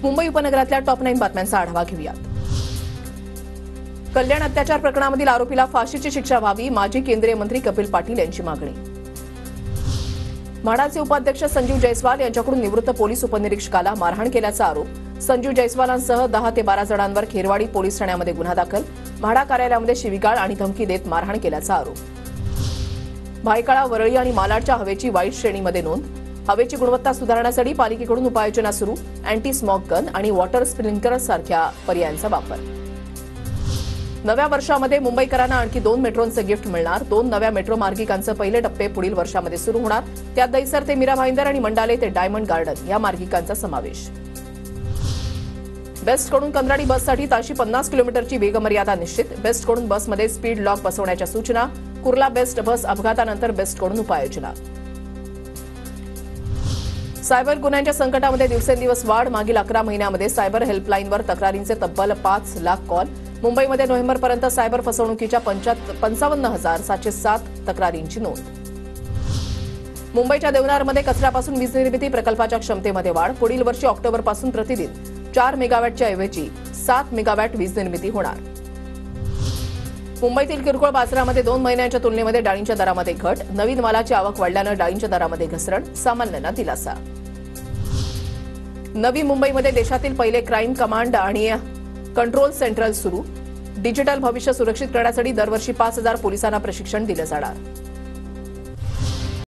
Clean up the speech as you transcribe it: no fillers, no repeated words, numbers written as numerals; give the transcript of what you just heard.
मुंबई उपनगरातल्या टॉप 9 बातम्यांचा आढावा घेऊयात. कल्याण अत्याचार प्रकरणामधील आरोपीला फाशीची शिक्षा व्हावी, माजी केंद्रीय मंत्री कपिल पाटील यांची मागणी. म्हाडाचे उपाध्यक्ष संजीव जयस्वाल यांच्याकडून निवृत्त पोलीस उपनिरीक्षकाला मारहाण केल्याचा आरोप. संजीव जयस्वालांसह 10 ते 12 जणांवर खेरवाडी पोलीस ठाण्यामध्ये गुन्हा दाखल. म्हाडा कार्यालयामध्ये शिवीगाळ आणि धमकी देत मारहाण केल्याचा आरोप. भायखळा, वरळी आणि मालाडच्या हवेची वाईट श्रेणीमध्ये नोंद. हवेची गुणवत्ता सुधारण्यासाठी पालिकेकडून उपाययोजना सुरू. अँटी स्मॉग गन आणि वॉटर स्प्रिंकलर सारख्या पर्यायांचा वापर. नव्या वर्षामध्ये मुंबईकरांना आणखी 2 मेट्रोंचं गिफ्ट मिळणार. 2 नव्या मेट्रो मार्गिकांचे पहिले टप्पे पुढील वर्षामध्ये सुरू होणार. त्यात दहिसर ते मीरा भाईंदर आणि मंडाले ते डायमंड गार्डन या मार्गिकांचा समावेश. बेस्टकडून कंत्राटी बससाठी ताशी 50 किलोमीटरची वेगमर्यादा निश्चित. बेस्टकडून बसमध्ये स्पीड लॉक बसवण्याच्या सूचना. कुर्ला बेस्ट बस अपघातानंतर बेस्टकडून उपाययोजना. सायबर गुन्ह्यांच्या संकटामध्ये दिवसेंदिवस वाढ. मागील 11 महिन्यामध्ये सायबर हेल्पलाईनवर तक्रारींचे तब्बल 5 लाख कॉल. मुंबईमध्ये नोव्हेंबरपर्यंत सायबर फसवणुकीच्या 55,707 तक्रारींची नोंद. मुंबईच्या देवनारमध्ये कचऱ्यापासून वीज निर्मिती प्रकल्पाच्या क्षमतेमध्ये वाढ. पुढील वर्षी ऑक्टोबरपासून प्रतिदिन 4 मेगावॅटच्या ऐवजी 7 मेगावॅट वीज निर्मिती होणार. मुंबईतील किरकोळ बाजारामध्ये 2 महिन्यांच्या तुलनेमध्ये डाळींच्या दरामध्ये घट. नवीन मालाची आवक वाढल्यानं डाळींच्या दरामध्ये घसरण. सामान्यांना दिलासा. नवी मुंबईमध्ये देशातील पहिले क्राईम कमांड आणि कंट्रोल सेंट्रल सुरू. डिजिटल भविष्य सुरक्षित करण्यासाठी दरवर्षी 5,000 पोलिसांना प्रशिक्षण दिलं जाणार.